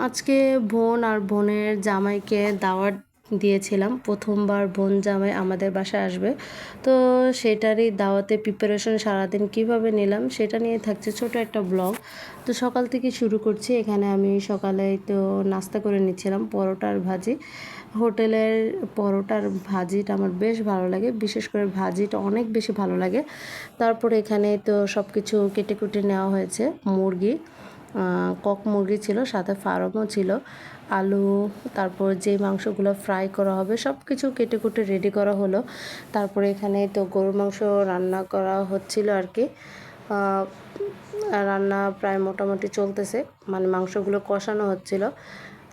আজকে বোন আর বোনের জামাইকে দাওয়াত দিয়েছিলাম। প্রথমবার বোন জামাই আমাদের বাসায় আসবে, তো সেটারই দাওয়াতে প্রিপারেশন সারাদিন কিভাবে নিলাম সেটা নিয়ে থাকছে ছোট একটা ব্লগ। তো সকাল থেকে শুরু করছি। এখানে আমি সকালে তো নাস্তা করে নিচ্ছিলাম পরোটার ভাজি। হোটেলের পরোটার ভাজিটা আমার বেশ ভালো লাগে, বিশেষ করে ভাজিটা অনেক বেশি ভালো লাগে। তারপরে এখানে তো সব কিছু কেটে কুটে নেওয়া হয়েছে। মুরগি, কক মুরগি ছিল, সাথে ফার্মও ছিল, আলু, তারপর যে মাংসগুলো ফ্রাই করা হবে সব কিছু কেটে কুটে রেডি করা হলো। তারপরে এখানে তো গরুর মাংস রান্না করা হচ্ছিল আর কি। রান্না প্রায় মোটামুটি চলতেছে, মানে মাংসগুলো কষানো হচ্ছিল।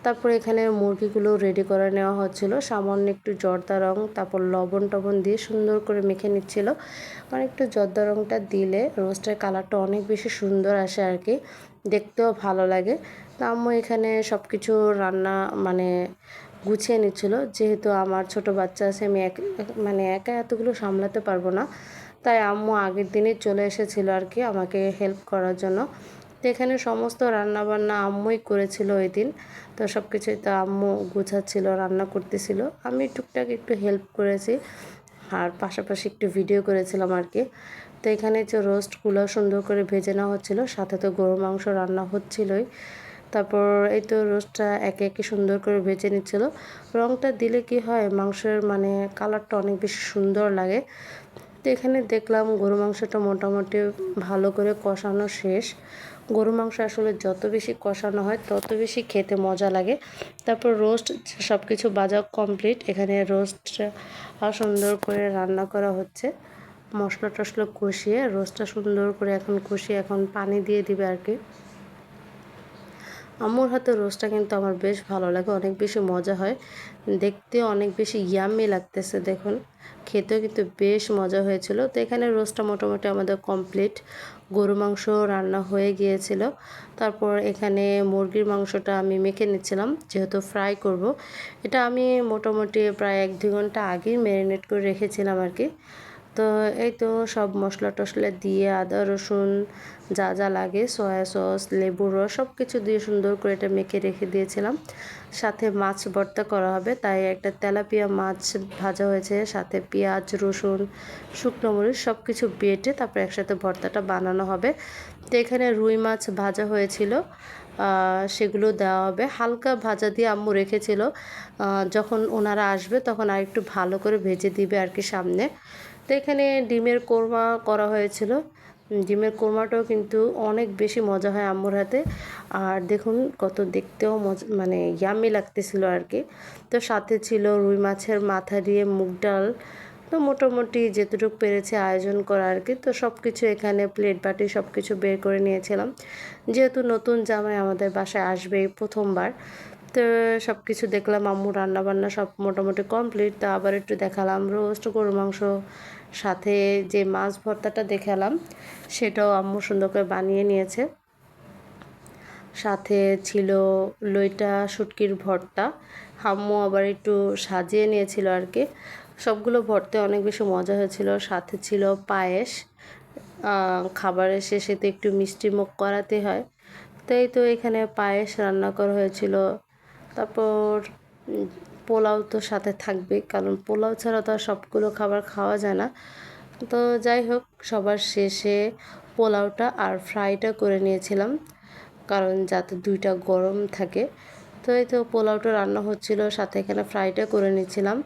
তারপরে এখানে মুরগিগুলো রেডি করে নেওয়া হচ্ছিল, সামান্য একটু জর্দা রং, তারপর লবণ টবণ দিয়ে সুন্দর করে মেখে নিচ্ছিল। মানে একটু জর্দা রংটা দিলে রোস্টের কালারটা অনেক বেশি সুন্দর আসে আর কি, দেখতেও ভালো লাগে। তো আম্মু এখানে সব কিছু রান্না মানে গুছিয়ে নিচ্ছিল, যেহেতু আমার ছোট বাচ্চা আছে, আমি মানে একা এতগুলো সামলাতে পারবো না। তাই আম্মু আগের দিনই চলে এসেছিলো আর কি আমাকে হেল্প করার জন্য। তো এখানে সমস্ত রান্নাবান্না আম্মুই করেছিল ওই দিন। তো সব কিছুই তো আম্মু গুছাচ্ছিল, রান্না করতেছিল, আমি টুকটাক একটু হেল্প করেছি আর পাশাপাশি একটু ভিডিও করেছিলাম আর কি। তো এখানে যে রোস্টগুলো সুন্দর করে ভেজে নেওয়া হচ্ছিলো, সাথে তো গরুর মাংস রান্না হচ্ছিলোই। তারপর এই তো রোস্টটা একে একে সুন্দর করে ভেজে নিচ্ছিল। রংটা দিলে কি হয়, মাংসের মানে কালারটা অনেক বেশি সুন্দর লাগে। তো এখানে দেখলাম গরু মাংসটা মোটামুটি ভালো করে কষানো শেষ। গরু মাংস আসলে যত বেশি কষানো হয় তত বেশি খেতে মজা লাগে। তারপর রোস্ট সব কিছু ভাজা কমপ্লিট। এখানে রোস্টটা সুন্দর করে রান্না করা হচ্ছে, মশলা টশলা কষিয়ে রোস্টটা সুন্দর করে এখন কষিয়ে এখন পানি দিয়ে দিবে আর কি। আম্মুর হাতের রোস্টটা কিন্তু আমার বেশ ভালো লাগে, অনেক বেশি মজা হয়, দেখতে অনেক বেশি ইয়াম্মি লাগতেছে দেখুন, খেতেও কিন্তু বেশ মজা হয়েছিল। তো এখানে রোস্টটা মোটামুটি আমাদের কমপ্লিট, গরু মাংস রান্না হয়ে গিয়েছিল। তারপর এখানে মুরগির মাংসটা আমি মেখে নিচ্ছিলাম, যেহেতু ফ্রাই করব। এটা আমি মোটামুটি প্রায় 1-2 ঘন্টা আগেই ম্যারিনেট করে রেখেছিলাম আর কি। তো এই তো সব মশলা টশলা দিয়ে আদা রসুন যা যা লাগে, সয়া সস, লেবুর রস সব কিছু দিয়ে সুন্দর করে এটা মেখে রেখে দিয়েছিলাম। সাথে মাছ ভর্তা করা হবে, তাই একটা তেলাপিয়া মাছ ভাজা হয়েছে, সাথে পেঁয়াজ রসুন শুকনো মরিচ সব কিছু বেটে তারপর একসাথে ভর্তাটা বানানো হবে। তো এখানে রুই মাছ ভাজা হয়েছিল, সেগুলো দেওয়া হবে। হালকা ভাজা দিয়ে আম্মু রেখেছিল, যখন ওনারা আসবে তখন আর একটু ভালো করে ভেজে দিবে আর কি সামনে। তো এখানে ডিমের কোরমা করা হয়েছিল, ডিমের কোরমাটাও কিন্তু অনেক বেশি মজা হয় আম্মুর হাতে। আর দেখুন কত দেখতেও মজা, মানে ইয়াম্মি লাগতেছিল আর কি। তো সাথে ছিল রুই মাছের মাথা দিয়ে মুগ ডাল। তো মোটামুটি যেতটুকু পেরেছে আয়োজন করা আর কি। তো সব কিছু এখানে প্লেট বাটি সব কিছু বের করে নিয়েছিলাম, যেহেতু নতুন জামাই আমাদের বাসায় আসবে প্রথমবার। তো সব কিছু দেখলাম, আম্মু রান্নাবান্না সব মোটামুটি কমপ্লিট। তো আবার একটু দেখালাম রোস্ট গরুর মাংস, সাথে যে মাছ ভর্তাটা দেখালাম সেটাও আম্মু সুন্দর করে বানিয়ে নিয়েছে। সাথে ছিল লইটা শুটকির ভর্তা, আম্মু আবার একটু সাজিয়ে নিয়েছিল আর কি। সবগুলো ভর্তা অনেক বেশি মজা হয়েছিল। সাথে ছিল পায়েস, খাবারের শেষে তো একটু মিষ্টি মুখ করাতে হয়, তাই তো এখানে পায়েস রান্না করা হয়েছিল। তারপর পোলাও তো সাথে থাকবে, কারণ পোলাও ছাড়া তো আর সবগুলো খাবার খাওয়া যায় না। তো যাই হোক, সবার শেষে পোলাওটা আর ফ্রাইটা করে নিয়েছিলাম, কারণ যাতে দুইটা গরম থাকে। তো এই তো পোলাওটা রান্না হচ্ছিল, সাথে এখানে ফ্রাইটা করে নিচ্ছিলাম।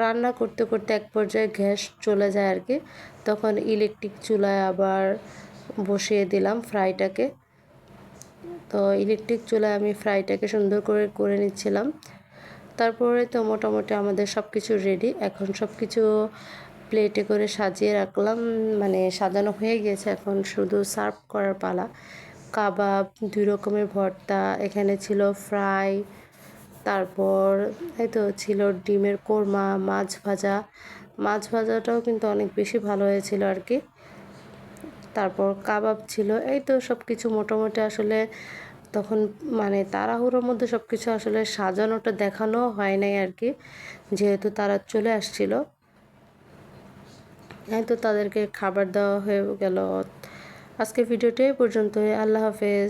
রান্না করতে করতে এক পর্যায়ে গ্যাস চলে যায় আর কি, তখন ইলেকট্রিক চুলায় আবার বসিয়ে দিলাম ফ্রাইটাকে। তো ইলেকট্রিক চুলায় আমি ফ্রাইটাকে সুন্দর করে করে নিচ্ছিলাম। তারপরে তো মোটামুটি আমাদের সব কিছু রেডি, এখন সব কিছু প্লেটে করে সাজিয়ে রাখলাম, মানে সাজানো হয়ে গেছে, এখন শুধু সার্ভ করার পালা। কাবাব, 2 রকমের ভর্তা, এখানে ছিল ফ্রাই, তারপর এই তো ছিল ডিমের কোরমা, মাছ ভাজা। মাছ ভাজাটাও কিন্তু অনেক বেশি ভালো হয়েছিল আর কি। তারপর কাবাব ছিল, এই তো সব কিছু মোটামুটি আসলে তখন মানে তাড়াহুড়োর মধ্যে সব কিছু আসলে সাজানোটা দেখানো হয় নাই আর কি, যেহেতু তারা চলে আসছিল। এই তো তাদেরকে খাবার দেওয়া হয়ে গেল। আজকে ভিডিওটি এই পর্যন্তই, আল্লাহ হাফেজ।